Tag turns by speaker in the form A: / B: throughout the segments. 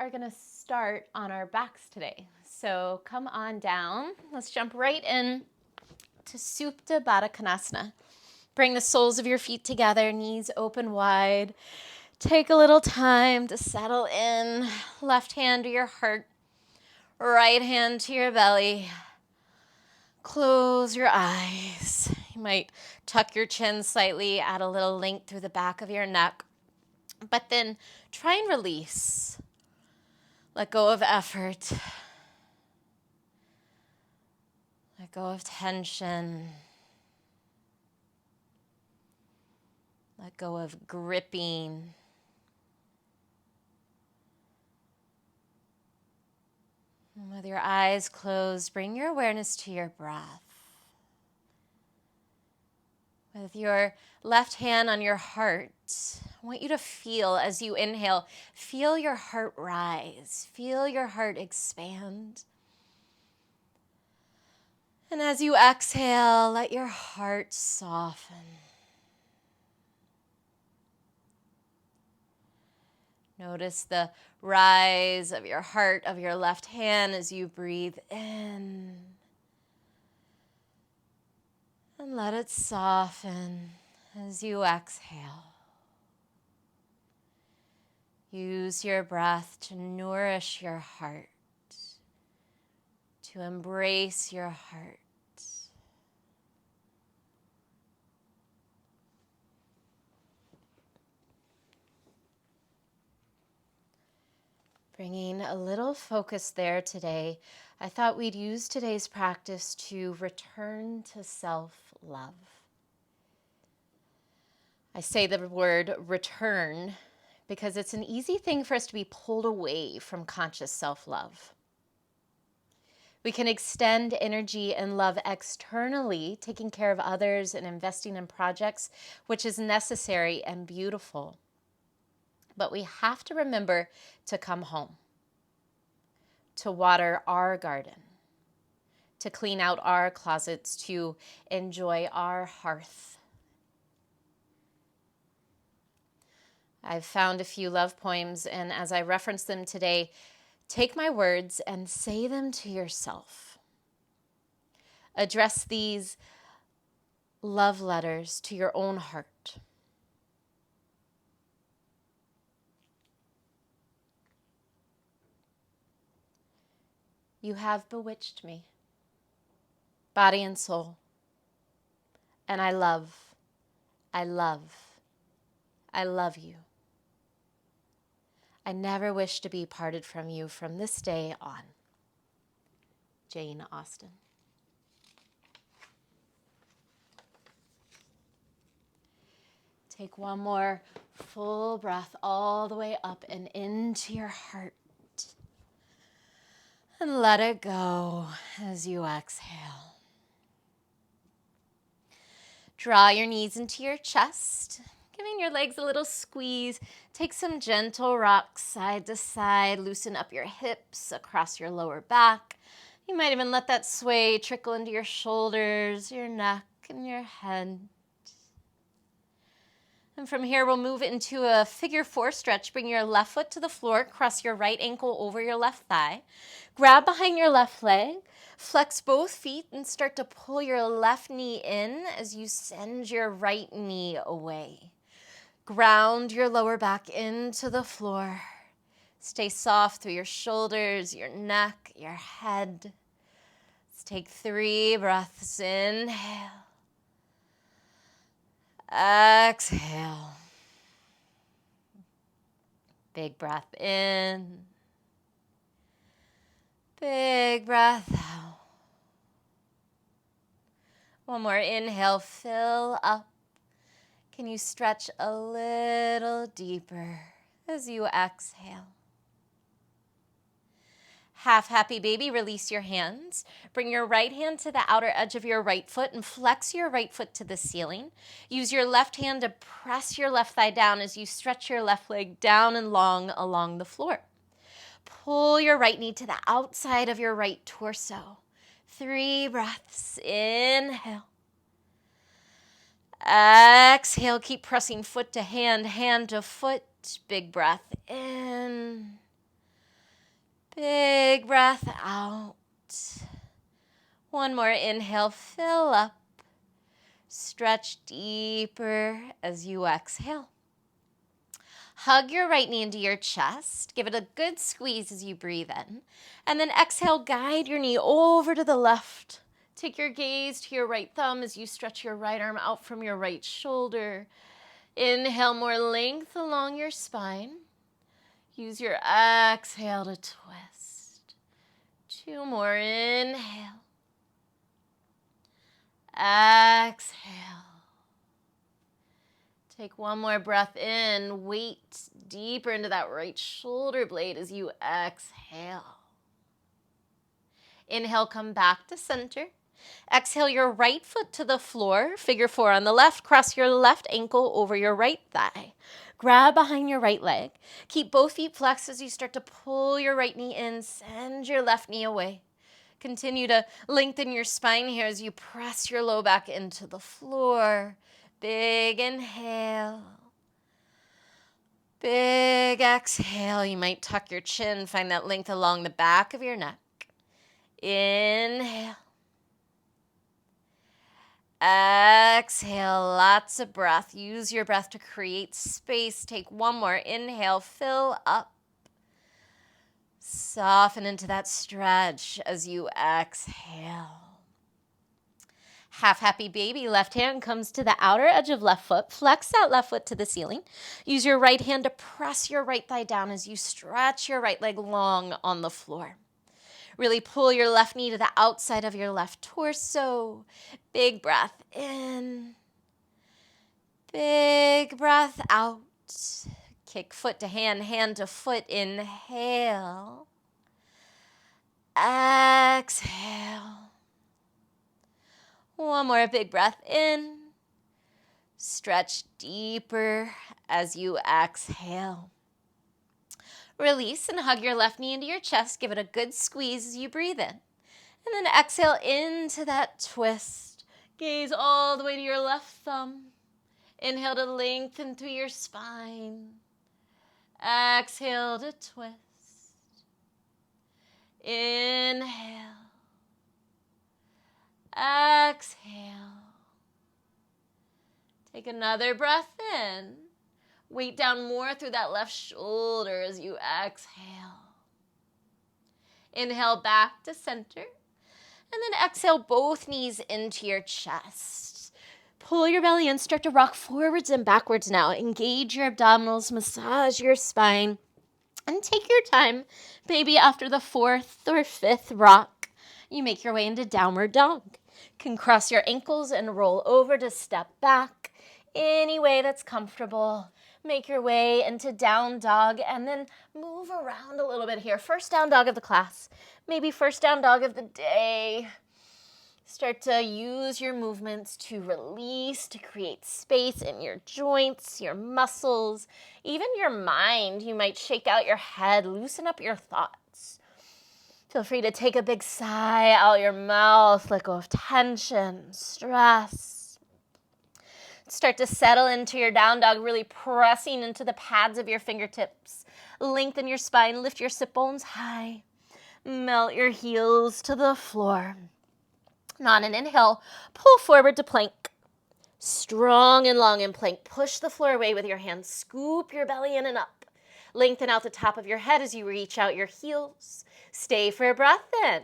A: are going to start on our backs today. So come on down. Let's jump right in to Supta Baddha Konasana. Bring the soles of your feet together, knees open wide. Take a little time to settle in. Left hand to your heart, right hand to your belly. Close your eyes. You might tuck your chin slightly, add a little length through the back of your neck. But then try and release. Let go of effort. Let go of tension. Let go of gripping. And with your eyes closed, bring your awareness to your breath. With your left hand on your heart, I want you to feel as you inhale, feel your heart rise, feel your heart expand. And as you exhale, let your heart soften. Notice the rise of your heart, of your left hand as you breathe in. And let it soften as you exhale. Use your breath to nourish your heart, to embrace your heart. Bringing a little focus there today, I thought we'd use today's practice to return to self-love. I say the word return because it's an easy thing for us to be pulled away from conscious self-love. We can extend energy and love externally, taking care of others and investing in projects, which is necessary and beautiful. But we have to remember to come home, to water our garden, to clean out our closets, to enjoy our hearth. I've found a few love poems, and as I reference them today, take my words and say them to yourself. Address these love letters to your own heart. You have bewitched me, body and soul, and I love you. I never wish to be parted from you from this day on. Jane Austen. Take one more full breath all the way up and into your heart. And let it go as you exhale. Draw your knees into your chest, giving your legs a little squeeze. Take some gentle rocks side to side. Loosen up your hips across your lower back. You might even let that sway trickle into your shoulders, your neck, and your head. And from here, we'll move into a figure 4 stretch. Bring your left foot to the floor, cross your right ankle over your left thigh. Grab behind your left leg, flex both feet, and start to pull your left knee in as you send your right knee away. Ground your lower back into the floor. Stay soft through your shoulders, your neck, your head. Let's take 3 breaths. Inhale. Exhale. Big breath in. Big breath out. One more inhale, fill up. Can you stretch a little deeper as you exhale? Half happy baby, release your hands. Bring your right hand to the outer edge of your right foot and flex your right foot to the ceiling. Use your left hand to press your left thigh down as you stretch your left leg down and long along the floor. Pull your right knee to the outside of your right torso. 3 breaths. Inhale. Exhale. Keep pressing foot to hand, hand to foot. Big breath in. big breath out. One more inhale, fill up. Stretch deeper as you exhale. Hug your right knee into your chest. Give it a good squeeze as you breathe in. And then exhale, guide your knee over to the left. Take your gaze to your right thumb as you stretch your right arm out from your right shoulder. Inhale, more length along your spine. Use your exhale to twist. 2 more, inhale. Exhale. Take 1 more breath in. Weight deeper into that right shoulder blade as you exhale. Inhale, come back to center. Exhale your right foot to the floor. Figure 4 on the left. Cross your left ankle over your right thigh. Grab behind your right leg. Keep both feet flexed as you start to pull your right knee in. Send your left knee away. Continue to lengthen your spine here as you press your low back into the floor. Big inhale. Big exhale. You might tuck your chin. Find that length along the back of your neck. Inhale. Exhale, lots of breath. Use your breath to create space. Take 1 more. Inhale, fill up. Soften into that stretch as you exhale. Half happy baby. Left hand comes to the outer edge of left foot. Flex that left foot to the ceiling. Use your right hand to press your right thigh down as you stretch your right leg long on the floor. Really pull your left knee to the outside of your left torso. Big breath in. Big breath out. Kick foot to hand, hand to foot. Inhale. Exhale. 1 more big breath in. Stretch deeper as you exhale. Release and hug your left knee into your chest. Give it a good squeeze as you breathe in. And then exhale into that twist. Gaze all the way to your left thumb. Inhale to lengthen through your spine. Exhale to twist. Inhale. Exhale. Take another breath in. Weight down more through that left shoulder as you exhale. Inhale back to center. And then exhale both knees into your chest. Pull your belly in. Start to rock forwards and backwards now. Engage your abdominals. Massage your spine. And take your time. Maybe after the 4th or 5th rock, you make your way into downward dog. You can cross your ankles and roll over to step back. Any way that's comfortable. Make your way into down dog and then move around a little bit here. First down dog of the class, maybe first down dog of the day. Start to use your movements to release, to create space in your joints, your muscles, even your mind. You might shake out your head, loosen up your thoughts. Feel free to take a big sigh out your mouth, let go of tension, stress. Start to settle into your down dog, really pressing into the pads of your fingertips. Lengthen your spine, lift your sit bones high. Melt your heels to the floor. And on an inhale, pull forward to plank. Strong and long in plank. Push the floor away with your hands. Scoop your belly in and up. Lengthen out the top of your head as you reach out your heels. Stay for a breath in.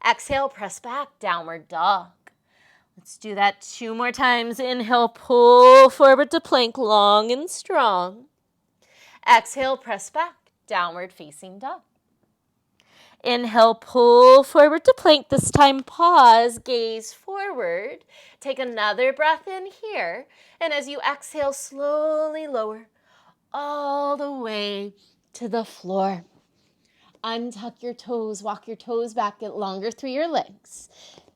A: Exhale, press back, downward dog. Let's do that 2 more times. Inhale, pull forward to plank, long and strong. Exhale, press back, downward facing dog. Inhale, pull forward to plank. This time, pause, gaze forward. Take another breath in here. And as you exhale, slowly lower all the way to the floor. Untuck your toes, walk your toes back, get longer through your legs.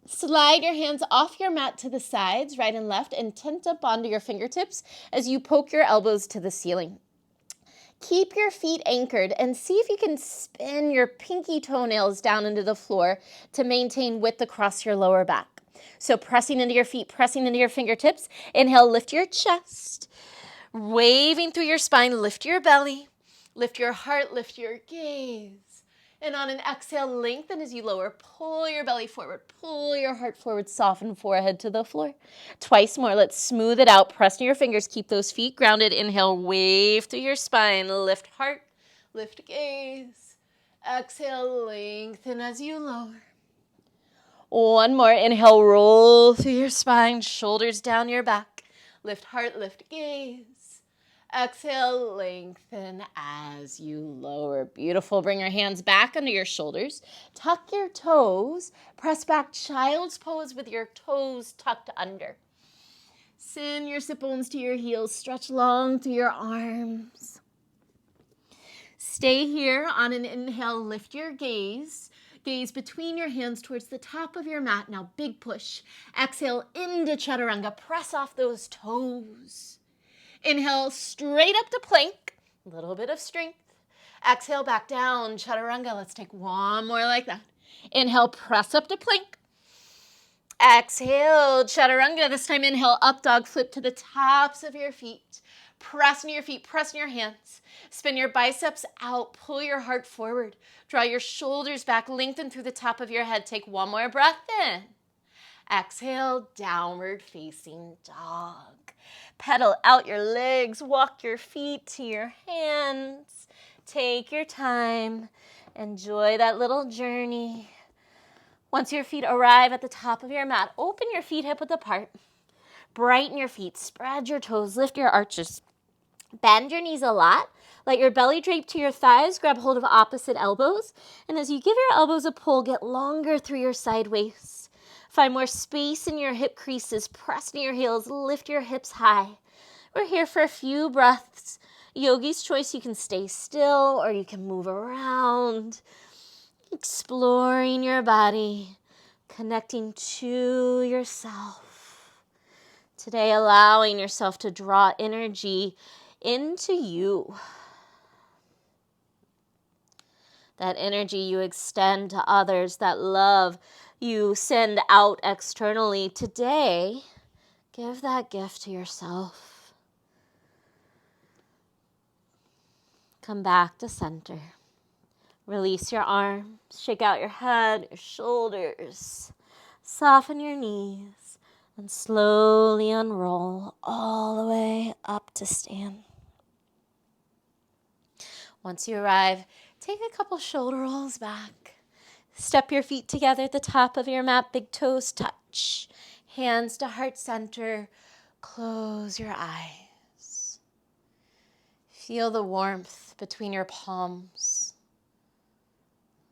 A: Slide your hands off your mat to the sides, right and left, and tent up onto your fingertips as you poke your elbows to the ceiling. Keep your feet anchored and see if you can spin your pinky toenails down into the floor to maintain width across your lower back. So pressing into your feet, pressing into your fingertips. Inhale, lift your chest. Waving through your spine, lift your belly. Lift your heart, lift your gaze. And on an exhale, lengthen as you lower. Pull your belly forward. Pull your heart forward. Soften forehead to the floor. Twice more. Let's smooth it out. Press in your fingers. Keep those feet grounded. Inhale, wave through your spine. Lift heart. Lift gaze. Exhale, lengthen as you lower. One more. Inhale, roll through your spine. Shoulders down your back. Lift heart. Lift gaze. Exhale, lengthen as you lower. Beautiful. Bring your hands back under your shoulders. Tuck your toes. Press back child's pose with your toes tucked under. Send your sit bones to your heels. Stretch long through your arms. Stay here. On an inhale, lift your gaze. Gaze between your hands towards the top of your mat. Now big push. Exhale into chaturanga. Press off those toes. Inhale, straight up to plank. A little bit of strength. Exhale, back down, chaturanga. Let's take one more like that. Inhale, press up to plank. Exhale, chaturanga. This time, inhale, up dog. Flip to the tops of your feet. Press into your feet, press in your hands. Spin your biceps out, pull your heart forward. Draw your shoulders back, lengthen through the top of your head. Take one more breath in. Exhale, downward facing dog. Pedal out your legs, walk your feet to your hands. Take your time. Enjoy that little journey. Once your feet arrive at the top of your mat, open your feet hip width apart. Brighten your feet, spread your toes, lift your arches. Bend your knees a lot. Let your belly drape to your thighs. Grab hold of opposite elbows. And as you give your elbows a pull, get longer through your side waist. Find more space in your hip creases. Press into your heels. Lift your hips high. We're here for a few breaths. Yogi's choice. You can stay still or you can move around. Exploring your body. Connecting to yourself. Today, allowing yourself to draw energy into you. That energy you extend to others, that love you send out externally. Today, give that gift to yourself. Come back to center. Release your arms, shake out your head, your shoulders, soften your knees, and slowly unroll all the way up to stand. Once you arrive, take a couple shoulder rolls back. Step your feet together at the top of your mat. Big toes touch. Hands to heart center. Close your eyes. Feel the warmth between your palms.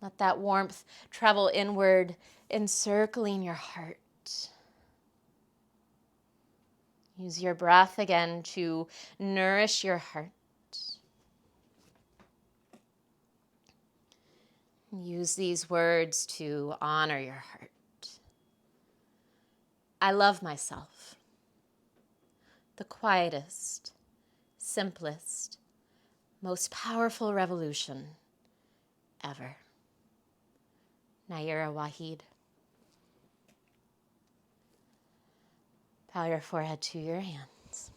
A: Let that warmth travel inward, encircling your heart. Use your breath again to nourish your heart. Use these words to honor your heart. I love myself. The quietest, simplest, most powerful revolution ever. Nayera Wahid. Bow your forehead to your hands.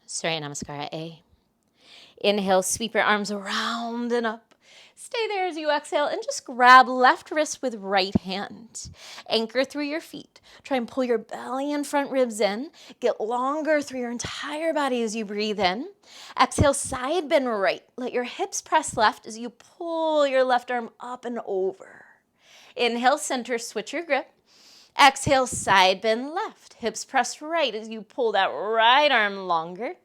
A: Surya Namaskara A. Inhale, sweep your arms around and up. Stay there as you exhale and just grab left wrist with right hand. Anchor through your feet. Try and pull your belly and front ribs in. Get longer through your entire body as you breathe in. Exhale, side bend right. Let your hips press left as you pull your left arm up and over. Inhale, center, switch your grip. Exhale, side bend left. Hips press right as you pull that right arm longer.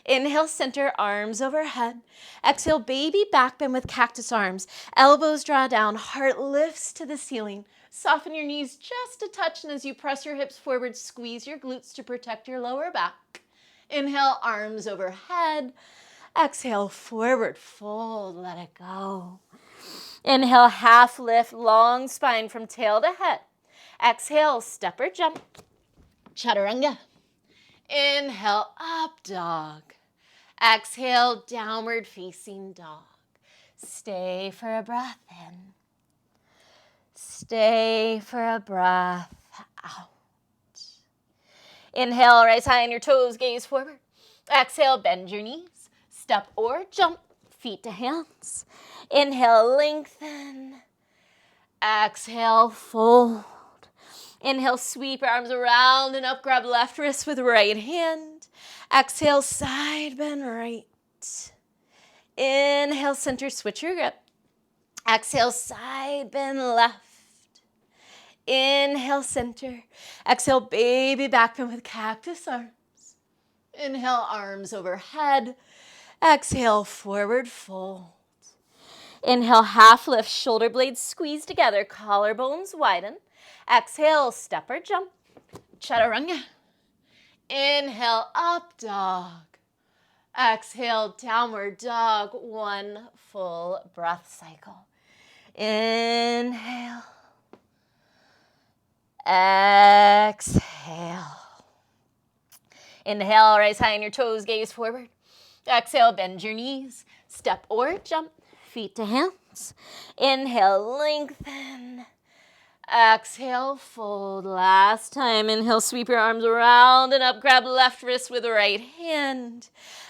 A: Inhale, center, arms overhead. Exhale, baby back bend with cactus arms. Elbows draw down, heart lifts to the ceiling. Soften your knees just a touch, and as you press your hips forward, squeeze your glutes to protect your lower back. Inhale, arms overhead. Exhale, forward fold, let it go. Inhale, half lift, long spine from tail to head. Exhale, step or jump, chaturanga. Inhale, up dog. Exhale, downward facing dog. Stay for a breath in. Stay for a breath out. Inhale, rise high on your toes, gaze forward. Exhale, bend your knees. Step or jump, feet to hands. Inhale, lengthen. Exhale, fold. Inhale, sweep your arms around and up. Grab left wrist with right hand. Exhale, side bend right. Inhale, center, switch your grip. Exhale, side bend left. Inhale, center. Exhale, baby back bend with cactus arms. Inhale, arms overhead. Exhale, forward fold. Inhale, half lift, shoulder blades squeeze together, collarbones widen. Exhale, step or jump. Chaturanga. Inhale, up dog. Exhale, downward dog. One full breath cycle. Inhale. Exhale. Inhale, rise high on your toes, gaze forward. Exhale, bend your knees. Step or jump, feet to hands. Inhale, lengthen. Exhale, fold. Last time. Inhale, sweep your arms around and up. Grab left wrist with right hand.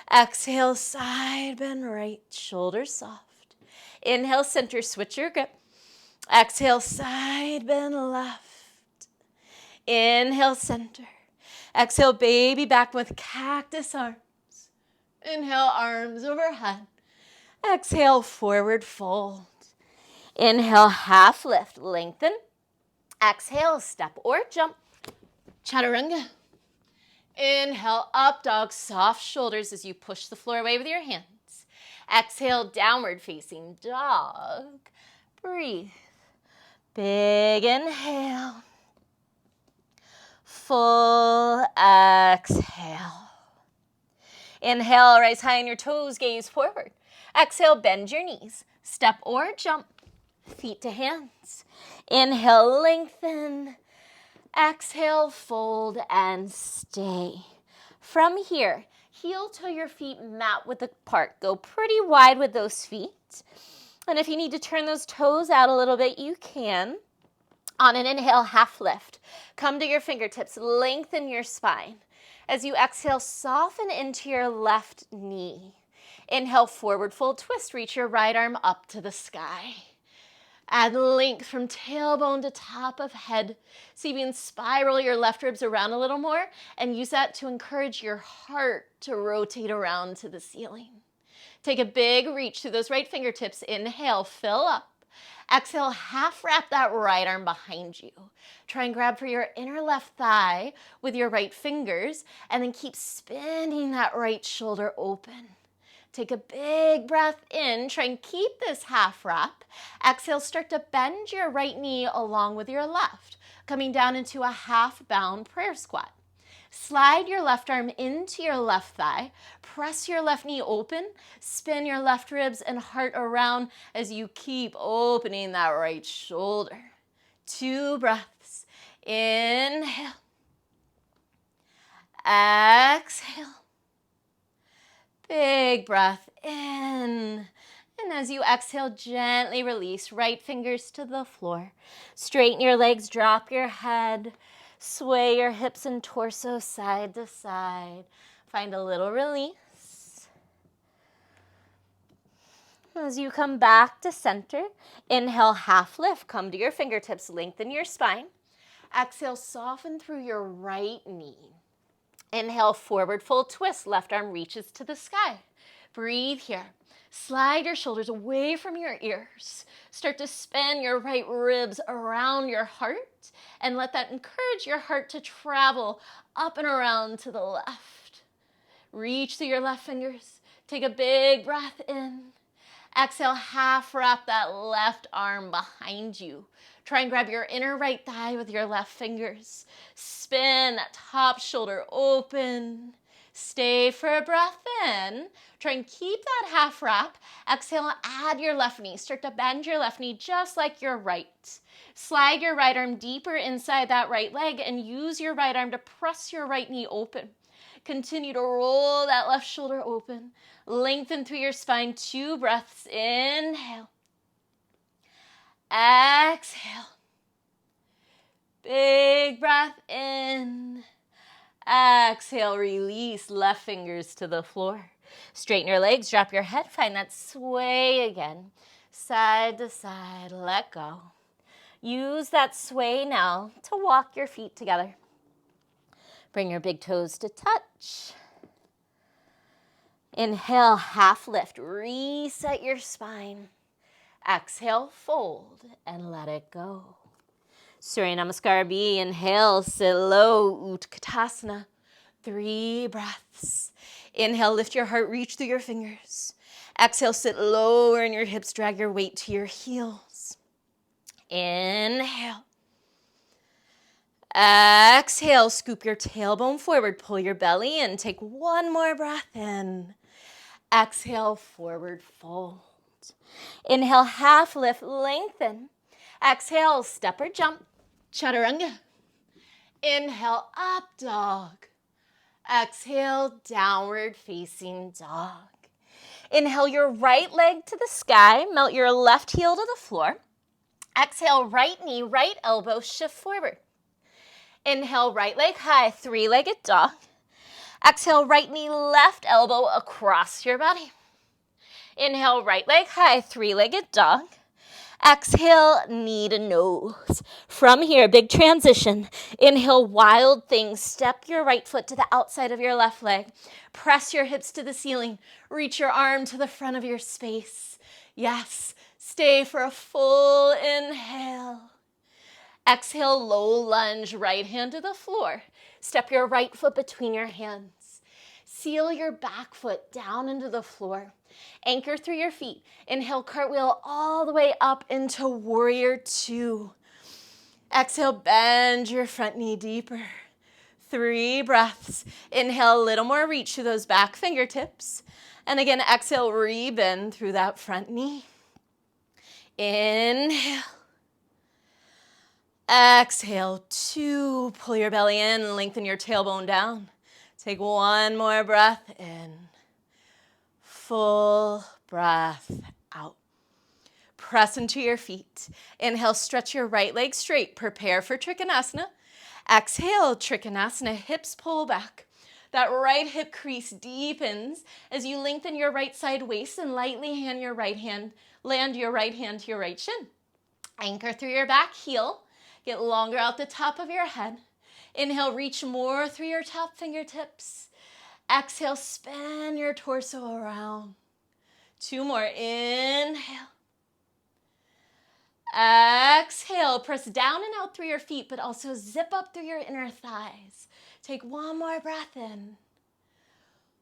A: Exhale, side bend right. Shoulders soft. Inhale, center, switch your grip. Exhale, side bend left. Inhale, center. Exhale, baby back with cactus arms. Inhale, arms overhead. Exhale, forward fold. Inhale, half lift, lengthen. Exhale, step or jump. Chaturanga. Inhale, up dog, soft shoulders as you push the floor away with your hands. Exhale, downward facing dog. Breathe. Big inhale. Full exhale. Inhale, rise high on your toes, gaze forward. Exhale, bend your knees. Step or jump, feet to hands. Inhale, lengthen. Exhale, fold and stay. From here, heel toe your feet mat width apart. Go pretty wide with those feet. And if you need to turn those toes out a little bit, you can. On an inhale, half lift. Come to your fingertips, lengthen your spine. As you exhale, soften into your left knee. Inhale, forward fold twist. Reach your right arm up to the sky. Add length from tailbone to top of head. See if you can spiral your left ribs around a little more and use that to encourage your heart to rotate around to the ceiling. Take a big reach through those right fingertips. Inhale, fill up. Exhale, half wrap that right arm behind you. Try and grab for your inner left thigh with your right fingers and then keep spinning that right shoulder open. Take a big breath in. Try and keep this half wrap. Exhale, start to bend your right knee along with your left, coming down into a half bound prayer squat. Slide your left arm into your left thigh. Press your left knee open. Spin your left ribs and heart around as you keep opening that right shoulder. 2 breaths. Inhale. Exhale. Big breath in. And as you exhale, gently release. Right fingers to the floor. Straighten your legs, drop your head. Sway your hips and torso side to side. Find a little release. As you come back to center, inhale, half lift. Come to your fingertips, lengthen your spine. Exhale, soften through your right knee. Inhale, forward fold twist. Left arm reaches to the sky. Breathe here. Slide your shoulders away from your ears. Start to spin your right ribs around your heart and let that encourage your heart to travel up and around to the left. Reach through your left fingers. Take a big breath in. Exhale, half wrap that left arm behind you. Try and grab your inner right thigh with your left fingers. Spin that top shoulder open. Stay for a breath in. Try and keep that half wrap. Exhale, add your left knee. Start to bend your left knee just like your right. Slide your right arm deeper inside that right leg and use your right arm to press your right knee open. Continue to roll that left shoulder open. Lengthen through your spine. 2 breaths. Inhale. Exhale. Big breath in. Exhale, release left fingers to the floor. Straighten your legs, drop your head, find that sway again. Side to side, let go. Use that sway now to walk your feet together. Bring your big toes to touch. Inhale, half lift, reset your spine. Exhale, fold, and let it go. Surya Namaskar B, inhale, sit low, Utkatasana. 3 breaths. Inhale, lift your heart, reach through your fingers. Exhale, sit lower in your hips, drag your weight to your heels. Inhale. Exhale, scoop your tailbone forward, pull your belly in. Take one more breath in. Exhale, forward fold. Inhale, half lift, lengthen. Exhale, step or jump, chaturanga. Inhale, up dog. Exhale, downward facing dog. Inhale your right leg to the sky, melt your left heel to the floor. Exhale, right knee, right elbow, shift forward. Inhale, right leg high, 3-legged dog. Exhale, right knee, left elbow across your body. Inhale, right leg high, 3-legged dog. Exhale, knee to nose. From here, big transition. Inhale, wild thing. Step your right foot to the outside of your left leg. Press your hips to the ceiling. Reach your arm to the front of your space. Yes, stay for a full inhale. Exhale, low lunge, right hand to the floor. Step your right foot between your hands. Seal your back foot down into the floor. Anchor through your feet. Inhale, cartwheel all the way up into warrior 2. Exhale, bend your front knee deeper. 3 breaths. Inhale, a little more reach through those back fingertips. And again, exhale, rebend through that front knee. Inhale. Exhale, 2. Pull your belly in, lengthen your tailbone down. Take one more breath in. Full breath out. Press into your feet. Inhale, stretch your right leg straight. Prepare for Trikonasana. Exhale, Trikonasana, hips pull back. That right hip crease deepens as you lengthen your right side waist and lightly land your right hand to your right shin. Anchor through your back heel. Get longer out the top of your head. Inhale, reach more through your top fingertips. Exhale, spin your torso around. 2 more. Inhale. Exhale, press down and out through your feet, but also zip up through your inner thighs. Take one more breath in.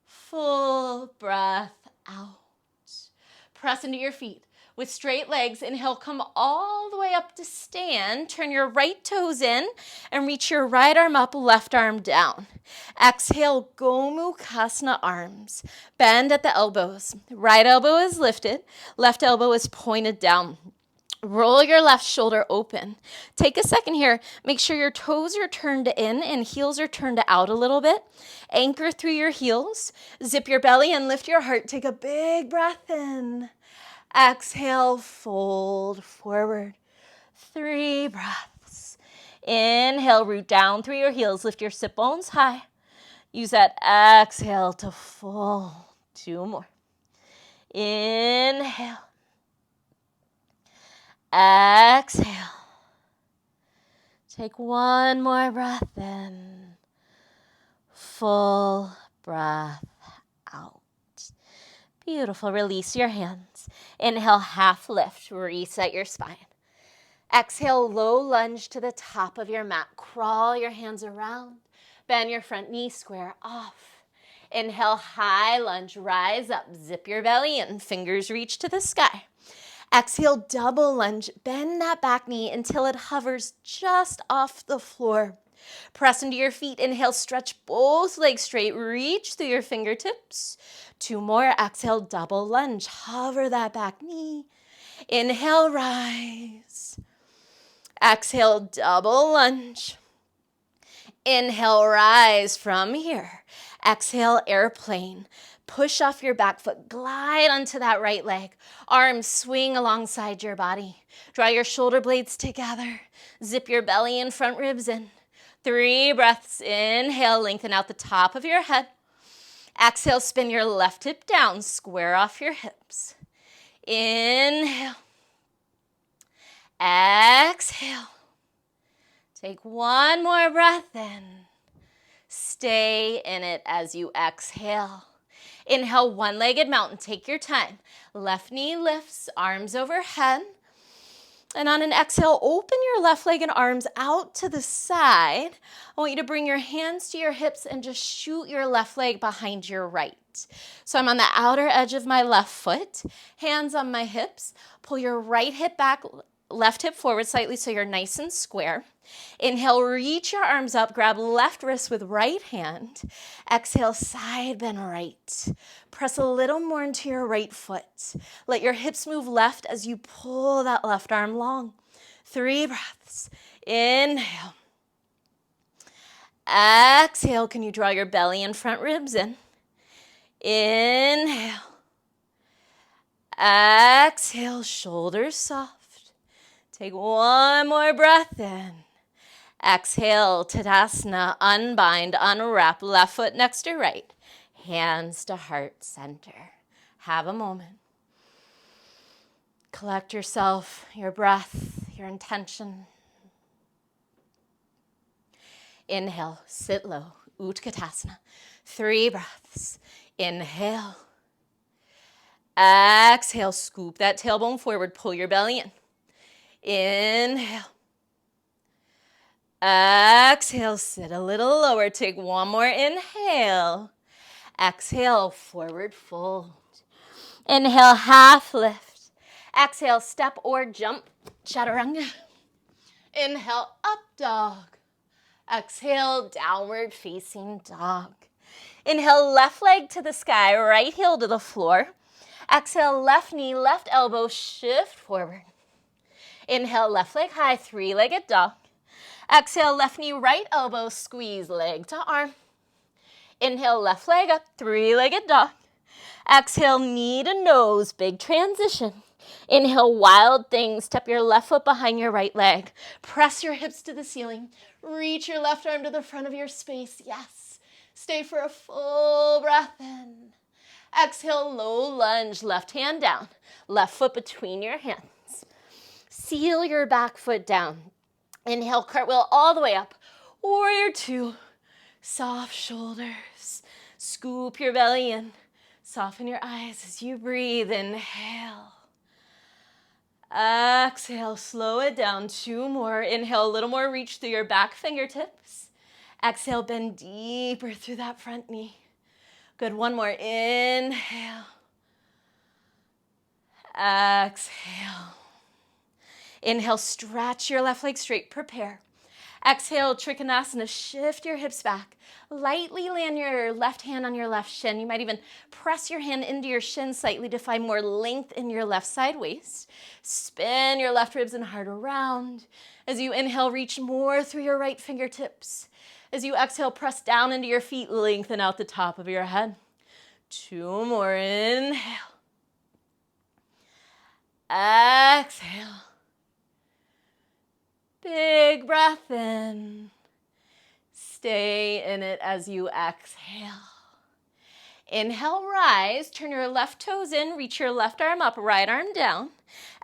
A: Full breath out. Press into your feet. With straight legs, inhale, come all the way up to stand. Turn your right toes in and reach your right arm up, left arm down. Exhale, Gomukhasana arms. Bend at the elbows. Right elbow is lifted. Left elbow is pointed down. Roll your left shoulder open. Take a second here. Make sure your toes are turned in and heels are turned out a little bit. Anchor through your heels. Zip your belly and lift your heart. Take a big breath in. Exhale, fold forward. 3 breaths. Inhale, root down through your heels. Lift your sit bones high. Use that exhale to fold. 2 more. Inhale. Exhale. Take one more breath in. Full breath out. Beautiful. Release your hands. Inhale, half lift. Reset your spine. Exhale, low lunge to the top of your mat. Crawl your hands around. Bend your front knee square off. Inhale, high lunge. Rise up. Zip your belly in. Fingers reach to the sky. Exhale, double lunge. Bend that back knee until it hovers just off the floor. Press into your feet. Inhale, stretch both legs straight. Reach through your fingertips. 2 more. Exhale, double lunge. Hover that back knee. Inhale, rise. Exhale, double lunge. Inhale, rise from here. Exhale, airplane. Push off your back foot. Glide onto that right leg. Arms swing alongside your body. Draw your shoulder blades together. Zip your belly and front ribs in. 3 breaths. Inhale, lengthen out the top of your head. Exhale, spin your left hip down, square off your hips. Inhale. Exhale. Take one more breath in. Stay in it as you exhale. Inhale, one-legged mountain. Take your time. Left knee lifts, arms overhead. And on an exhale, open your left leg and arms out to the side. I want you to bring your hands to your hips and just shoot your left leg behind your right. So I'm on the outer edge of my left foot, hands on my hips. Pull your right hip back, left hip forward slightly so you're nice and square. Inhale, reach your arms up, grab left wrist with right hand. Exhale, side bend right. Press a little more into your right foot. Let your hips move left as you pull that left arm long. 3 breaths. Inhale. Exhale, can you draw your belly and front ribs in? Inhale. Exhale, shoulders soft. Take one more breath in. Exhale, Tadasana, unbind, unwrap, left foot next to right, hands to heart center. Have a moment. Collect yourself, your breath, your intention. Inhale, sit low, Utkatasana. 3 breaths. Inhale. Exhale, scoop that tailbone forward, pull your belly in. Inhale. Exhale, sit a little lower. Take one more inhale. Exhale, forward fold. Inhale, half lift. Exhale, step or jump, chaturanga. Inhale, up dog. Exhale, downward facing dog. Inhale, left leg to the sky, right heel to the floor. Exhale, left knee, left elbow, shift forward. Inhale, left leg high, 3-legged dog. Exhale, left knee, right elbow, squeeze leg to arm. Inhale, left leg up, 3-legged dog. Exhale, knee to nose, big transition. Inhale, wild thing, step your left foot behind your right leg. Press your hips to the ceiling. Reach your left arm to the front of your space, yes. Stay for a full breath in. Exhale, low lunge, left hand down, left foot between your hands. Seal your back foot down. Inhale, cartwheel all the way up. Warrior 2. Soft shoulders. Scoop your belly in. Soften your eyes as you breathe. Inhale. Exhale, slow it down. 2 more. Inhale, a little more reach through your back fingertips. Exhale, bend deeper through that front knee. Good, 1 more. Inhale. Exhale. Inhale, stretch your left leg straight, prepare. Exhale, Trikonasana, shift your hips back. Lightly land your left hand on your left shin. You might even press your hand into your shin slightly to find more length in your left side waist. Spin your left ribs and heart around. As you inhale, reach more through your right fingertips. As you exhale, press down into your feet, lengthen out the top of your head. 2 more, inhale. Exhale. Big breath in. Stay in it as you exhale. Inhale, rise. Turn your left toes in. Reach your left arm up, right arm down.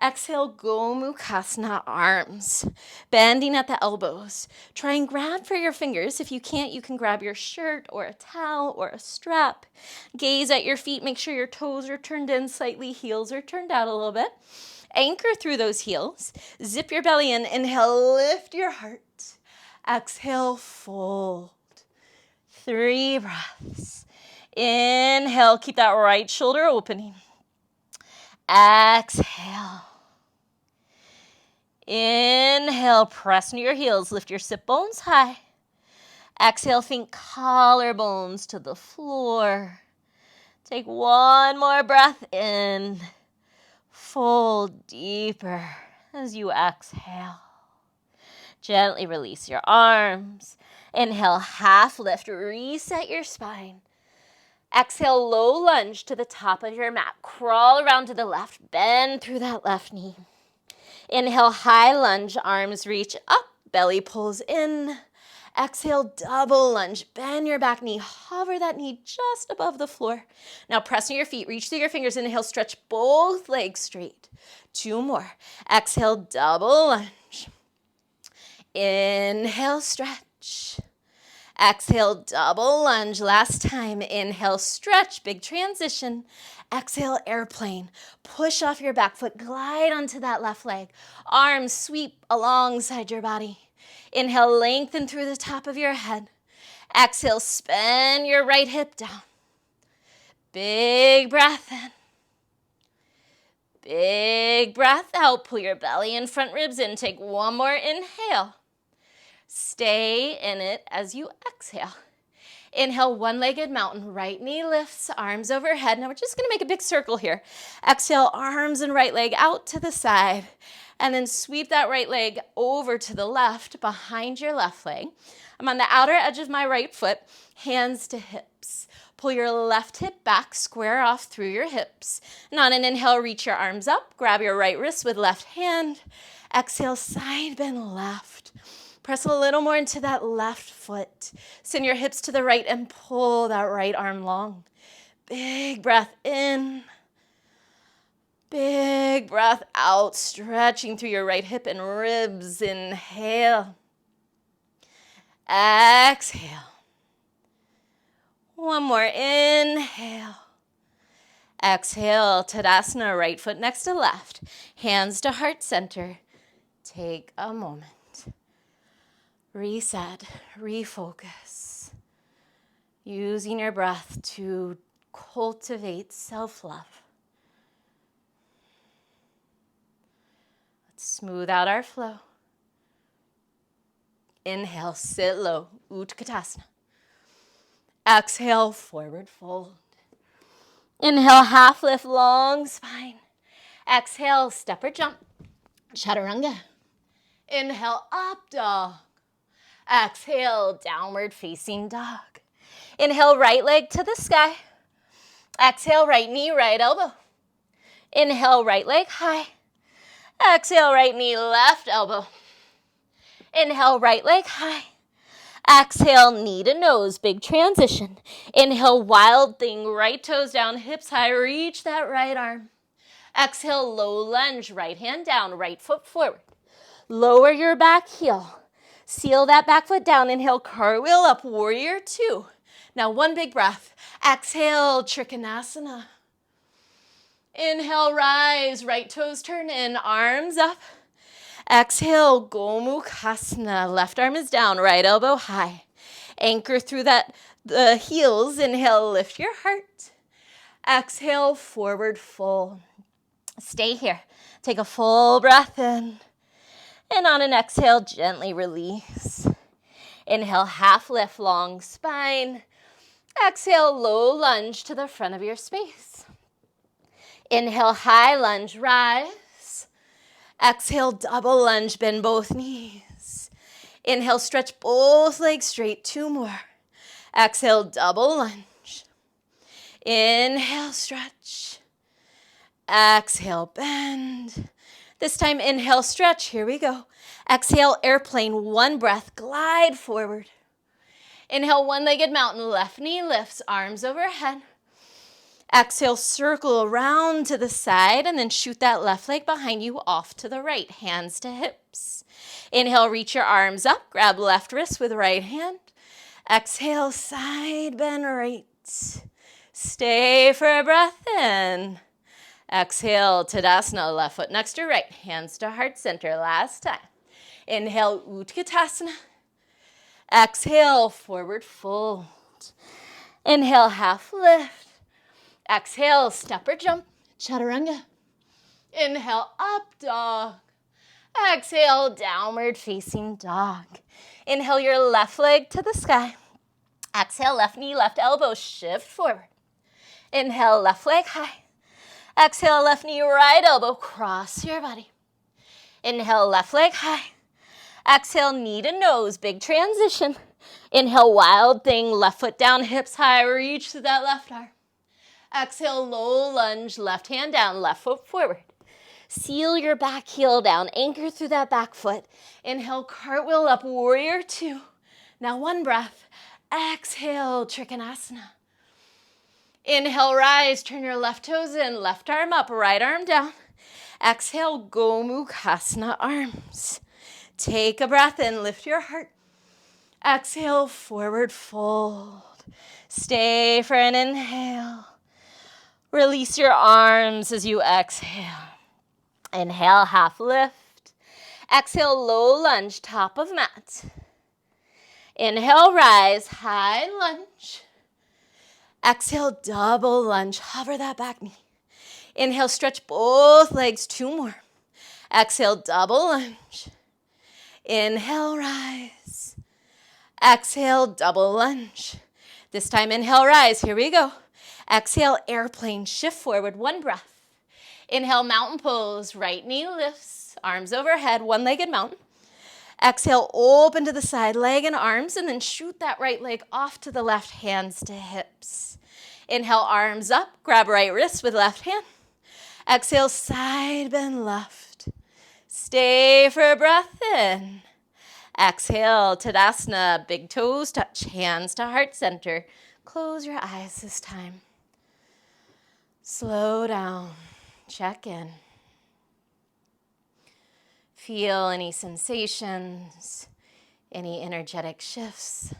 A: Exhale, Gomukhasana, arms. Bending at the elbows. Try and grab for your fingers. If you can't, you can grab your shirt or a towel or a strap. Gaze at your feet. Make sure your toes are turned in slightly. Heels are turned out a little bit. Anchor through those heels. Zip your belly in. Inhale, lift your heart. Exhale, fold. 3 breaths. Inhale, keep that right shoulder opening. Exhale. Inhale, press into your heels. Lift your sit bones high. Exhale, think collarbones to the floor. Take 1 more breath in. Fold deeper as you exhale. Gently release your arms. Inhale, half lift, reset your spine. Exhale, low lunge to the top of your mat. Crawl around to the left, bend through that left knee. Inhale, high lunge, arms reach up, belly pulls in. Exhale, double lunge. Bend your back knee. Hover that knee just above the floor. Now press on your feet. Reach through your fingers. Inhale, stretch both legs straight. 2 more. Exhale, double lunge. Inhale, stretch. Exhale, double lunge. Last time. Inhale, stretch. Big transition. Exhale, airplane. Push off your back foot. Glide onto that left leg. Arms sweep alongside your body. Inhale, lengthen through the top of your head. Exhale, spin your right hip down. Big breath in. Big breath out. Pull your belly and front ribs in. Take 1 more inhale. Stay in it as you exhale. Inhale, one-legged mountain. Right knee lifts, arms overhead. Now we're just going to make a big circle here. Exhale, arms and right leg out to the side. And then sweep that right leg over to the left, behind your left leg. I'm on the outer edge of my right foot, hands to hips. Pull your left hip back, square off through your hips. And on an inhale, reach your arms up. Grab your right wrist with left hand. Exhale, side bend left. Press a little more into that left foot. Send your hips to the right and pull that right arm long. Big breath in. Big breath out, stretching through your right hip and ribs. Inhale. Exhale. 1 more inhale. Exhale, Tadasana, right foot next to left. Hands to heart center. Take a moment. Reset, refocus. Using your breath to cultivate self-love. Let's smooth out our flow. Inhale, sit low, Utkatasana. Exhale, forward fold. Inhale, half lift, long spine. Exhale, step or jump, chaturanga. Inhale, up dog. Exhale, downward facing dog. Inhale, right leg to the sky. Exhale, right knee, right elbow. Inhale, right leg high. Exhale, right knee, left elbow. Inhale, right leg high. Exhale, knee to nose, big transition. Inhale, wild thing, right toes down, hips high, reach that right arm. Exhale, low lunge, right hand down, right foot forward. Lower your back heel. Seal that back foot down. Inhale, cartwheel up, warrior 2. Now 1 big breath. Exhale, Trikonasana. Inhale, rise, right toes turn in, arms up. Exhale, Gomukhasana. Left arm is down, right elbow high. Anchor through the heels. Inhale, lift your heart. Exhale, forward fold. Stay here. Take a full breath in. And on an exhale, gently release. Inhale, half lift, long spine. Exhale, low lunge to the front of your space. Inhale, high lunge, rise. Exhale, double lunge, bend both knees. Inhale, stretch both legs straight, 2 more. Exhale, double lunge. Inhale, stretch. Exhale, bend. This time, inhale, stretch. Here we go. Exhale, airplane, 1 breath, glide forward. Inhale, one-legged mountain, left knee lifts, arms overhead. Exhale, circle around to the side and then shoot that left leg behind you off to the right, hands to hips. Inhale, reach your arms up, grab left wrist with right hand. Exhale, side bend right. Stay for a breath in. Exhale, Tadasana, left foot next to right, hands to heart center, last time. Inhale, Utkatasana. Exhale, forward fold. Inhale, half lift. Exhale, step or jump, chaturanga. Inhale, up dog. Exhale, downward facing dog. Inhale your left leg to the sky. Exhale, left knee, left elbow, shift forward. Inhale, left leg high. Exhale, left knee, right elbow, cross your body. Inhale, left leg high. Exhale, knee to nose, big transition. Inhale, wild thing, left foot down, hips high, reach to that left arm. Exhale, low lunge, left hand down, left foot forward. Seal your back heel down, anchor through that back foot. Inhale, cartwheel up, warrior 2. Now one breath. Exhale, Trikonasana. Inhale, rise, turn your left toes in, left arm up, right arm down. Exhale, Gomukhasana arms. Take a breath in, lift your heart. Exhale, forward fold. Stay for an inhale. Release your arms as you exhale. Inhale, half lift. Exhale, low lunge, top of mat. Inhale, rise, high lunge. Exhale, double lunge, hover that back knee. Inhale, stretch both legs, 2 more. Exhale, double lunge. Inhale, rise. Exhale, double lunge. This time, inhale, rise. Here we go. Exhale, airplane, shift forward, 1 breath. Inhale, mountain pose, right knee lifts, arms overhead, one-legged mountain. Exhale, open to the side, leg and arms, and then shoot that right leg off to the left, hands to hips. Inhale, arms up, grab right wrist with left hand. Exhale, side bend left. Stay for a breath in. Exhale, Tadasana, big toes touch, hands to heart center. Close your eyes this time. Slow down, check in. Feel any sensations, any energetic shifts.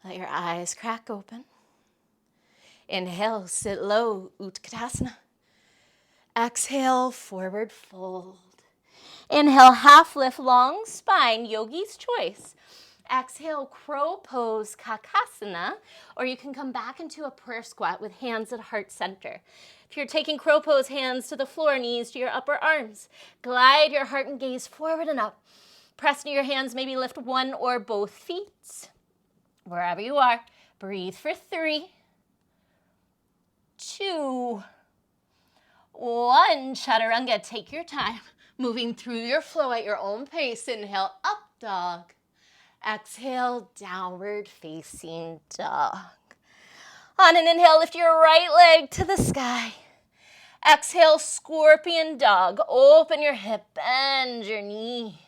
A: Let your eyes crack open. Inhale, sit low, Utkatasana. Exhale, forward fold. Inhale, half lift, long spine, yogi's choice. Exhale, crow pose, kakasana, or you can come back into a prayer squat with hands at heart center. If you're taking crow pose, hands to the floor, knees to your upper arms. Glide your heart and gaze forward and up. Press into your hands, maybe lift 1 or both feet. Wherever you are, breathe for 3, 2, 1. Chaturanga, take your time. Moving through your flow at your own pace. Inhale, up dog. Exhale, downward facing dog. On an inhale, lift your right leg to the sky. Exhale, scorpion dog. Open your hip, bend your knee.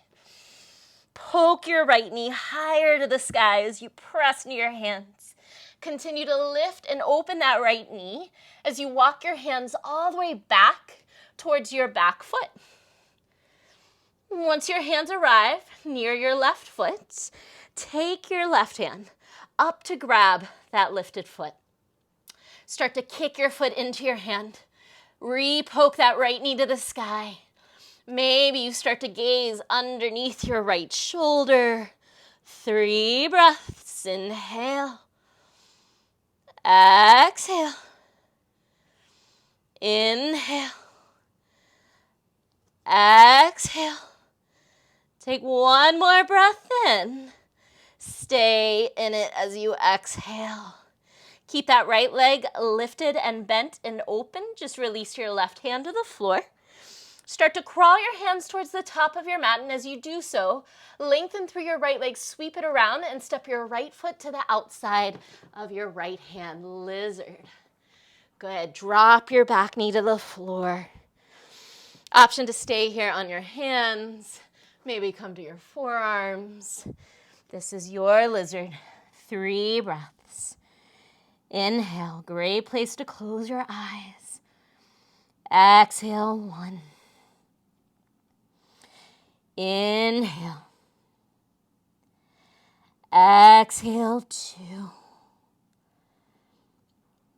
A: Poke your right knee higher to the sky as you press into your hands. Continue to lift and open that right knee as you walk your hands all the way back towards your back foot. Once your hands arrive near your left foot, take your left hand up to grab that lifted foot. Start to kick your foot into your hand. Re-poke that right knee to the sky. Maybe you start to gaze underneath your right shoulder. 3 breaths. Inhale. Exhale. Inhale. Exhale. Take 1 more breath in. Stay in it as you exhale. Keep that right leg lifted and bent and open. Just release your left hand to the floor. Start to crawl your hands towards the top of your mat, and as you do so, lengthen through your right leg, sweep it around, and step your right foot to the outside of your right hand, lizard. Good. Drop your back knee to the floor. Option to stay here on your hands. Maybe come to your forearms. This is your lizard. 3 breaths. Inhale. Great place to close your eyes. Exhale. 1. Inhale. Exhale, 2.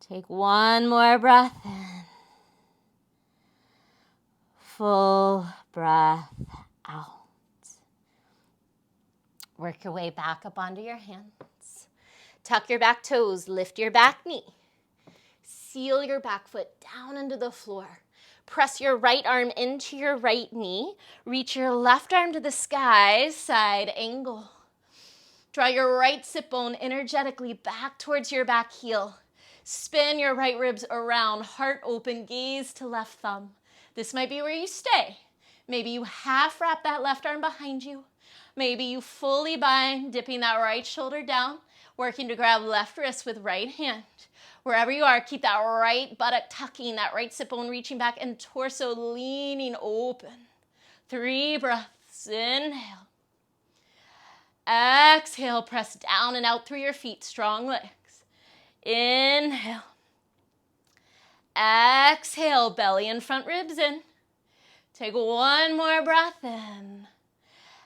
A: Take 1 more breath in. Full breath out. Work your way back up onto your hands. Tuck your back toes, lift your back knee. Seal your back foot down into the floor. Press your right arm into your right knee. Reach your left arm to the sky, side angle. Draw your right sit bone energetically back towards your back heel. Spin your right ribs around, heart open, gaze to left thumb. This might be where you stay. Maybe you half wrap that left arm behind you. Maybe you fully bind, dipping that right shoulder down, working to grab left wrist with right hand. Wherever you are, keep that right buttock tucking, that right sit bone reaching back, and torso leaning open. 3 breaths. Inhale. Exhale, press down and out through your feet, strong legs. Inhale. Exhale, belly and front ribs in. Take one more breath in.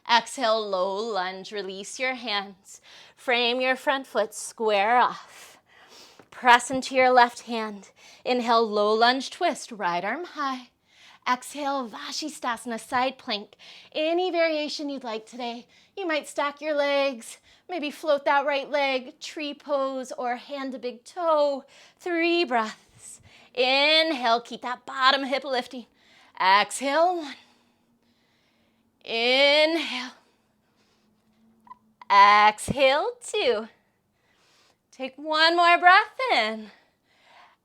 A: Exhale, low lunge, release your hands. Frame your front foot, square off. Press into your left hand. Inhale, low lunge twist, right arm high. Exhale, Vashisthasana, side plank. Any variation you'd like today. You might stack your legs, maybe float that right leg, tree pose, or hand to big toe. 3 breaths. Inhale, keep that bottom hip lifting. Exhale, 1. Inhale. Exhale, 2. Take one more breath in.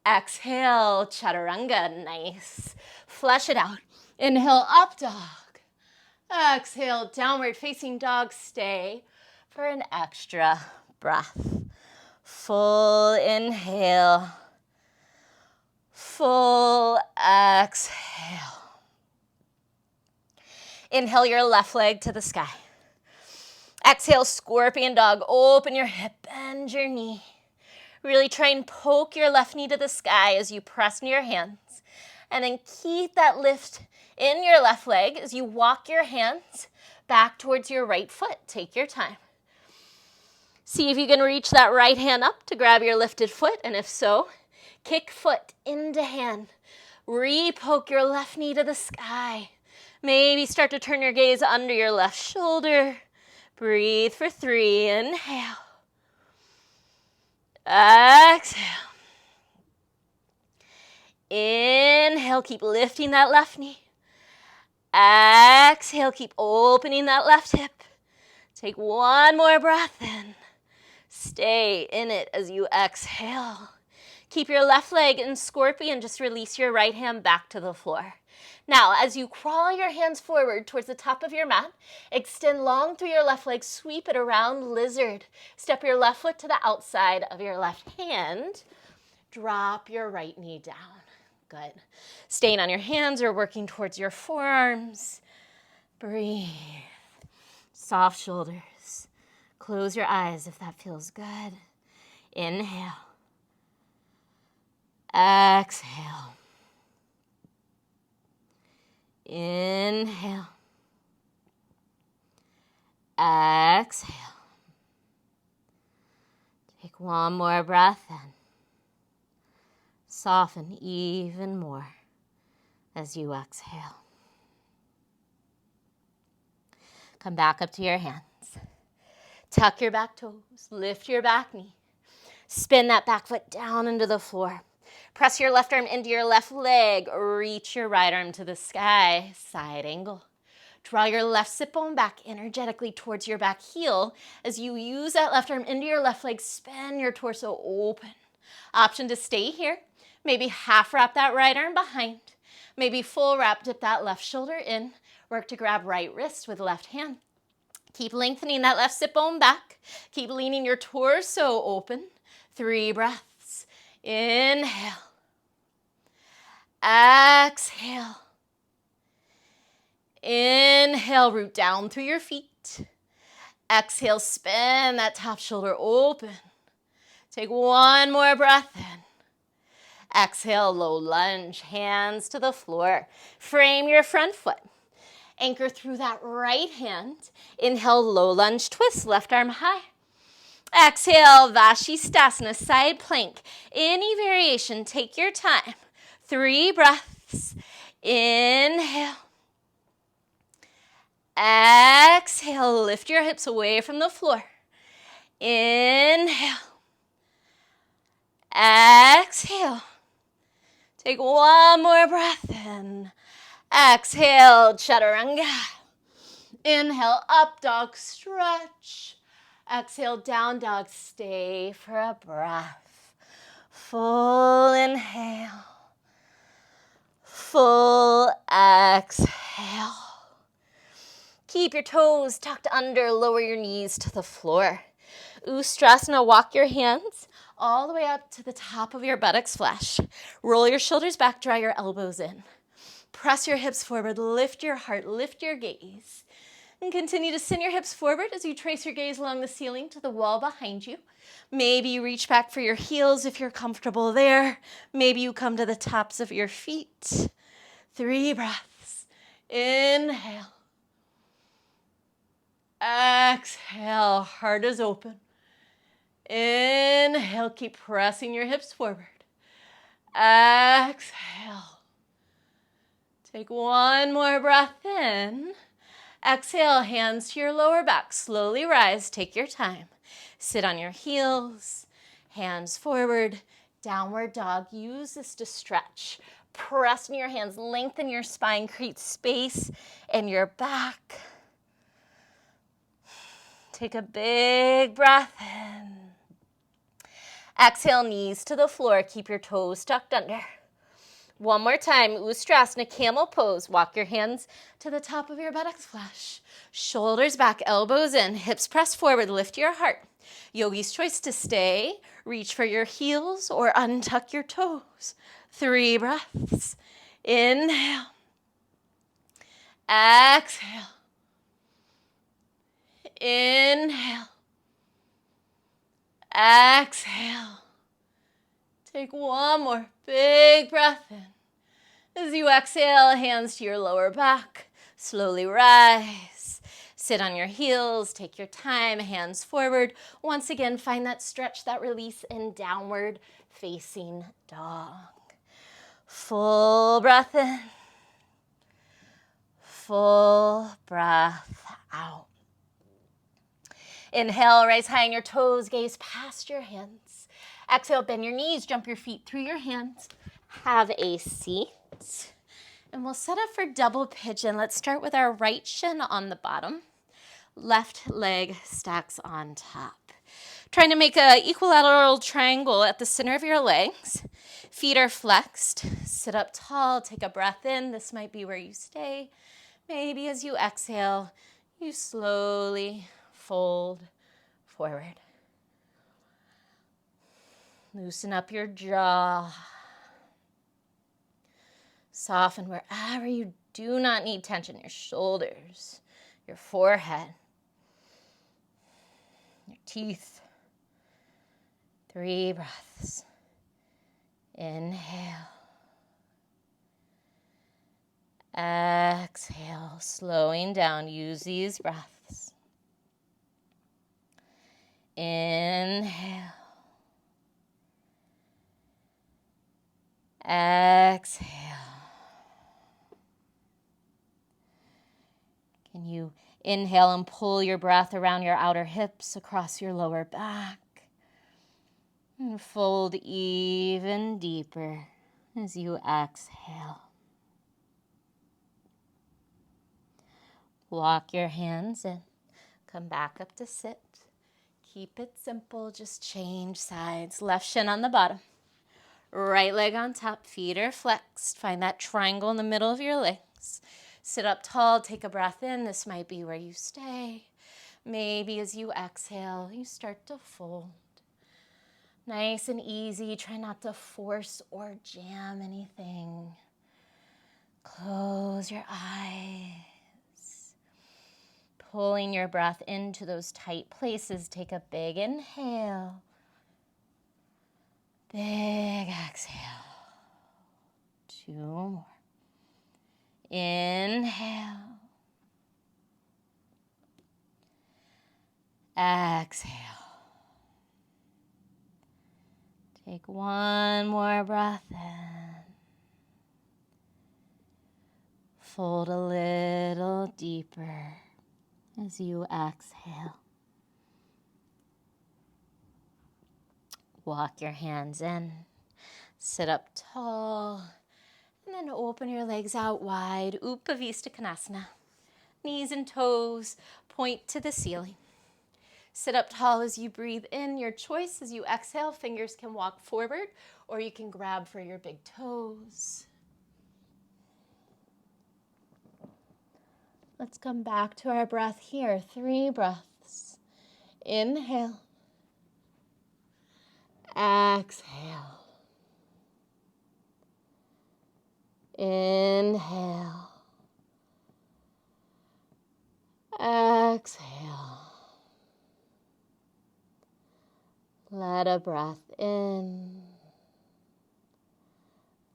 A: Exhale, chaturanga, nice. Flush it out. Inhale, up dog. Exhale, downward facing dog. Stay for an extra breath. Full inhale. Full exhale. Inhale your left leg to the sky. Exhale, scorpion dog. Open your hip, bend your knee. Really try and poke your left knee to the sky as you press in your hands. And then keep that lift in your left leg as you walk your hands back towards your right foot. Take your time. See if you can reach that right hand up to grab your lifted foot, and if so, kick foot into hand. Re-poke your left knee to the sky. Maybe start to turn your gaze under your left shoulder. Breathe for 3. Inhale. Exhale. Inhale, keep lifting that left knee. Exhale, keep opening that left hip. Take one more breath in. Stay in it as you exhale. Keep your left leg in scorpion, just release your right hand back to the floor. Now, as you crawl your hands forward towards the top of your mat, extend long through your left leg, sweep it around lizard. Step your left foot to the outside of your left hand. Drop your right knee down. Good. Staying on your hands or working towards your forearms. Breathe. Soft shoulders. Close your eyes if that feels good. Inhale. Exhale. Inhale. Exhale. Take one more breath in. Soften even more as you exhale. Come back up to your hands. Tuck your back toes. Lift your back knee. Spin that back foot down into the floor. Press your left arm into your left leg. Reach your right arm to the sky. Side angle. Draw your left sit bone back energetically towards your back heel. As you use that left arm into your left leg, spin your torso open. Option to stay here. Maybe half wrap that right arm behind. Maybe full wrap, dip that left shoulder in. Work to grab right wrist with left hand. Keep lengthening that left sit bone back. Keep leaning your torso open. 3 breaths. Inhale. Exhale. Inhale, root down through your feet. Exhale, spin that top shoulder open. Take one more breath in. Exhale, low lunge, hands to the floor. Frame your front foot. Anchor through that right hand. Inhale, low lunge twist, left arm high. Exhale, Vashisthasana, side plank. Any variation, take your time. 3 breaths. Inhale. Exhale, lift your hips away from the floor. Inhale. Exhale. Take one more breath in. Exhale, chaturanga. Inhale, up dog, stretch. Exhale, down dog, stay for a breath. Full inhale. Full exhale. Keep your toes tucked under, lower your knees to the floor. Ustrasana, walk your hands all the way up to the top of your buttocks flesh. Roll your shoulders back, draw your elbows in. press your hips forward, lift your heart, lift your gaze. And continue to send your hips forward as you trace your gaze along the ceiling to the wall behind you. Maybe you reach back for your heels if you're comfortable there. Maybe you come to the tops of your feet. 3 breaths. Inhale. Exhale, heart is open. Inhale, keep pressing your hips forward. Exhale. Take one more breath in. Exhale, hands to your lower back. Slowly rise, take your time. Sit on your heels, hands forward, downward dog. Use this to stretch. Press in your hands, lengthen your spine, create space in your back. Take a big breath in. Exhale, knees to the floor. Keep your toes tucked under. One more time, Ustrasana, camel pose. Walk your hands to the top of your buttocks flush. Shoulders back, elbows in, hips press forward, lift your heart. Yogi's choice to stay, reach for your heels or untuck your toes. 3 breaths. Inhale. Exhale. Inhale. Exhale. Take one more big breath in. As you exhale, hands to your lower back. Slowly rise. Sit on your heels. Take your time. Hands forward. Once again, find that stretch, that release in downward facing dog. Full breath in. Full breath out. Inhale, rise high on your toes. Gaze past your hands. Exhale, bend your knees. Jump your feet through your hands. Have a seat. And we'll set up for double pigeon. Let's start with our right shin on the bottom. Left leg stacks on top. Trying to make an equilateral triangle at the center of your legs. Feet are flexed. Sit up tall. Take a breath in. This might be where you stay. Maybe as you exhale, you slowly fold forward. Loosen up your jaw. Soften wherever you do not need tension, your shoulders, your forehead, your teeth. 3 breaths. Inhale. Exhale, slowing down. Use these breaths. Inhale. Exhale. Can you inhale and pull your breath around your outer hips, across your lower back, and fold even deeper as you exhale. Walk your hands in. Come back up to sit. Keep it simple. Just change sides. Left shin on the bottom. Right leg on top. Feet are flexed. Find that triangle in the middle of your legs. Sit up tall. Take a breath in. This might be where you stay. Maybe as you exhale, you start to fold. Nice and easy. Try not to force or jam anything. Close your eyes. Pulling your breath into those tight places. Take a big inhale. Big exhale. 2 more. Inhale. Exhale. Take 1 more breath in. Fold a little deeper as you exhale. Walk your hands in. Sit up tall. And then open your legs out wide. Upavista Konasana. Knees and toes point to the ceiling. Sit up tall as you breathe in. Your choice. As you exhale, fingers can walk forward or you can grab for your big toes. Let's come back to our breath here. 3 breaths. Inhale. Exhale. Inhale. Exhale. Let a breath in.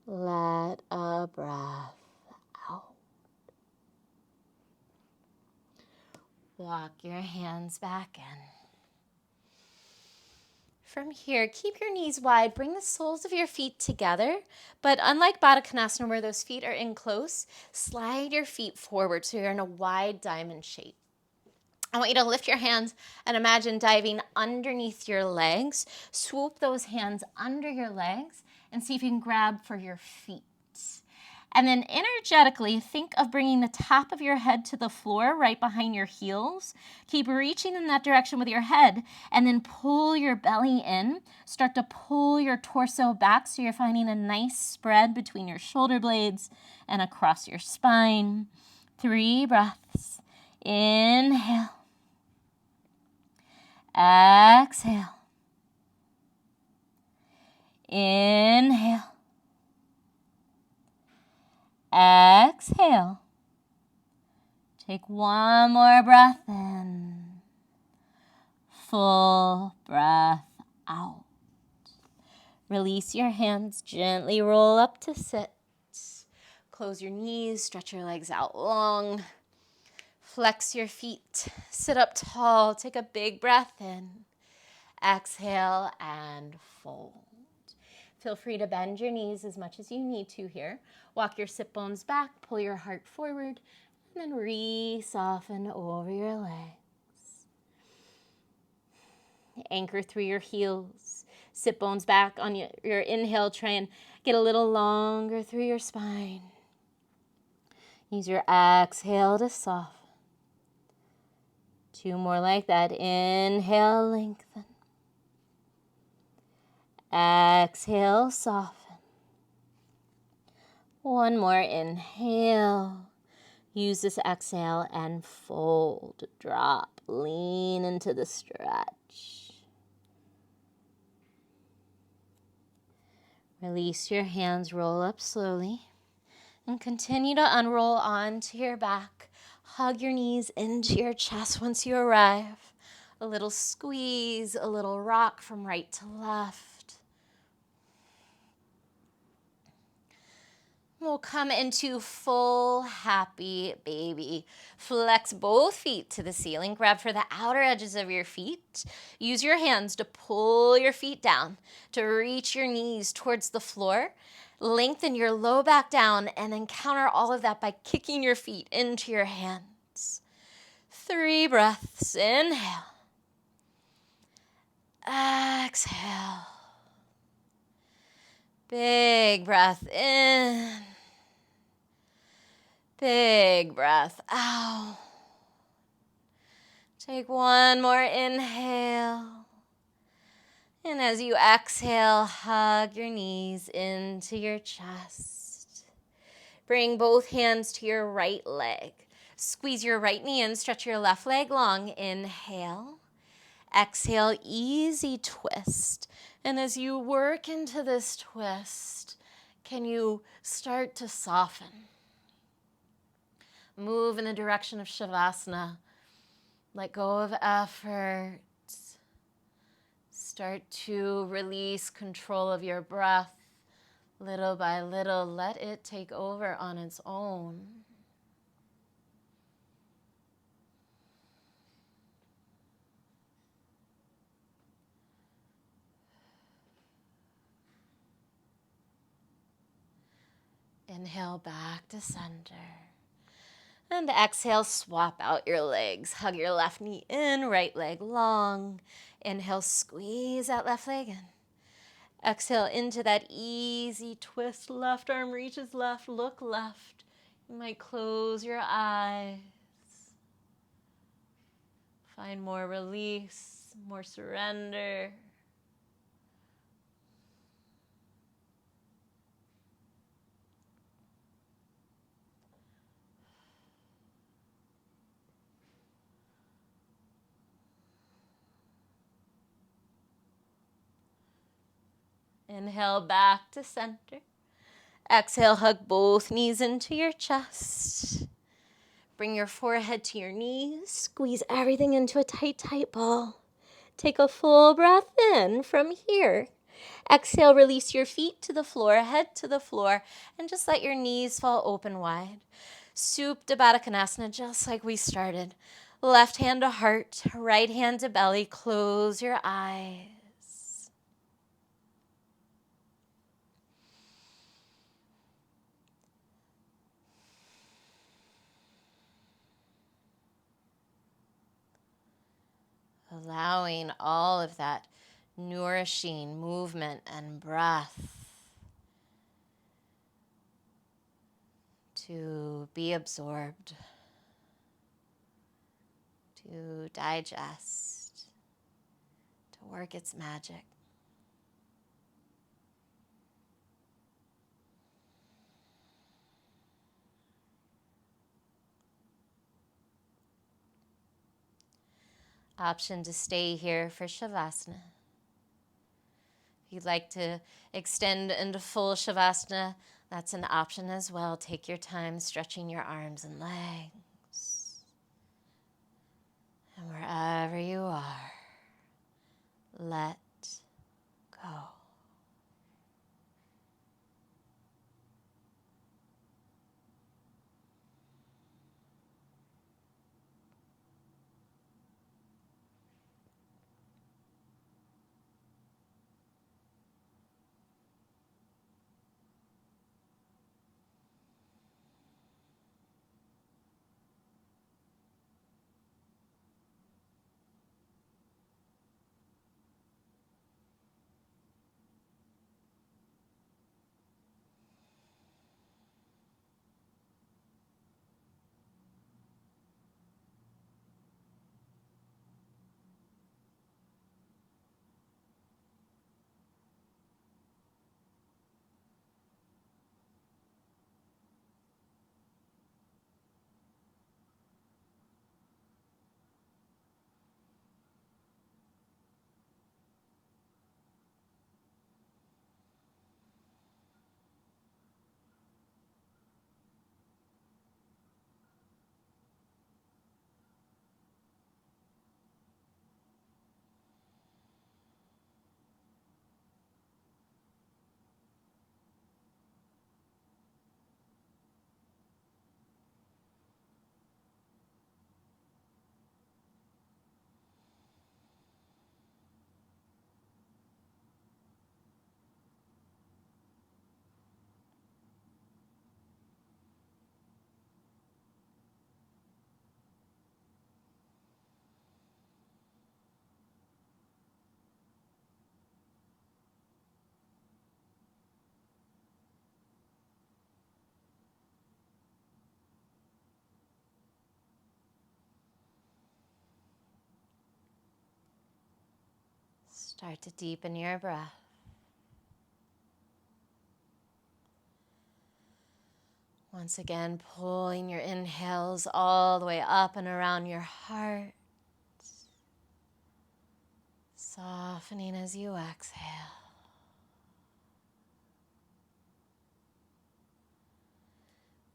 A: Let a breath out. Walk your hands back in. From here, keep your knees wide. Bring the soles of your feet together. But unlike Baddha Konasana, where those feet are in close, slide your feet forward so you're in a wide diamond shape. I want you to lift your hands and imagine diving underneath your legs. Swoop those hands under your legs and see if you can grab for your feet. And then energetically, think of bringing the top of your head to the floor right behind your heels. Keep reaching in that direction with your head and then pull your belly in. Start to pull your torso back so you're finding a nice spread between your shoulder blades and across your spine. 3 breaths. Inhale. Exhale. Inhale. Exhale. Take one more breath in. Full breath out. Release your hands. Gently roll up to sit. Close your knees. Stretch your legs out long. Flex your feet. Sit up tall. Take a big breath in. Exhale and fold. Feel free to bend your knees as much as you need to here. Walk your sit bones back, pull your heart forward, and then re-soften over your legs. Anchor through your heels. Sit bones back on your inhale. Try and get a little longer through your spine. Use your exhale to soften. 2 more like that. Inhale, lengthen. Exhale, soften. 1 more inhale. Use this exhale and fold, drop, lean into the stretch. Release your hands, roll up slowly, and continue to unroll onto your back. Hug your knees into your chest once you arrive. A little squeeze, a little rock from right to left. We'll come into full happy baby. Flex both feet to the ceiling. Grab for the outer edges of your feet. Use your hands to pull your feet down, to reach your knees towards the floor. Lengthen your low back down and then counter all of that by kicking your feet into your hands. 3 breaths. Inhale. Exhale. Big breath in. Big breath out. Take 1 more inhale. And as you exhale, hug your knees into your chest. Bring both hands to your right leg. Squeeze your right knee in, stretch your left leg long. Inhale. Exhale, easy twist. And as you work into this twist, can you start to soften? Move in the direction of Shavasana. Let go of effort. Start to release control of your breath. Little by little, let it take over on its own. Inhale back to center. And exhale, swap out your legs. Hug your left knee in, right leg long. Inhale, squeeze that left leg in. Exhale into that easy twist. Left arm reaches left, look left. You might close your eyes. Find more release, more surrender. Inhale back to center. Exhale, hug both knees into your chest. Bring your forehead to your knees. Squeeze everything into a tight, tight ball. Take a full breath in from here. Exhale, release your feet to the floor, head to the floor, and just let your knees fall open wide. Supta Baddha Konasana, just like we started. Left hand to heart, right hand to belly. Close your eyes. Allowing all of that nourishing movement and breath to be absorbed, to digest, to work its magic. Option to stay here for Shavasana. If you'd like to extend into full Shavasana, that's an option as well. Take your time stretching your arms and legs. And wherever you are, let go. Start to deepen your breath. Once again, pulling your inhales all the way up and around your heart. Softening as you exhale.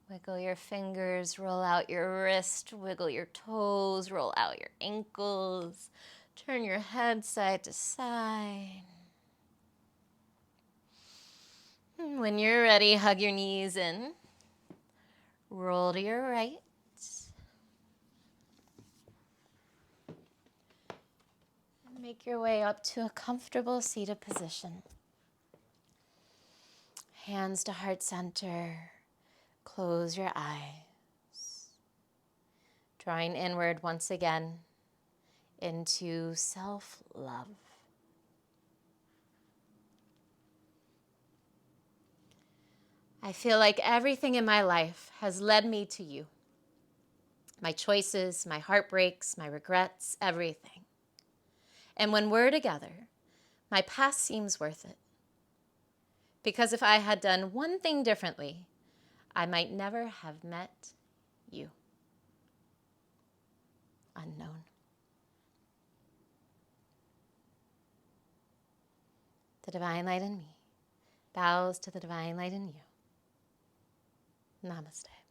A: Wiggle your fingers, roll out your wrist, wiggle your toes, roll out your ankles. Turn your head side to side. And when you're ready, hug your knees in. Roll to your right. And make your way up to a comfortable seated position. Hands to heart center. Close your eyes. Drawing inward once again into self-love. I feel like everything in my life has led me to you. My choices, my heartbreaks, my regrets, everything. And when we're together, my past seems worth it. Because if I had done one thing differently, I might never have met you. Unknown. The divine light in me bows to the divine light in you. Namaste.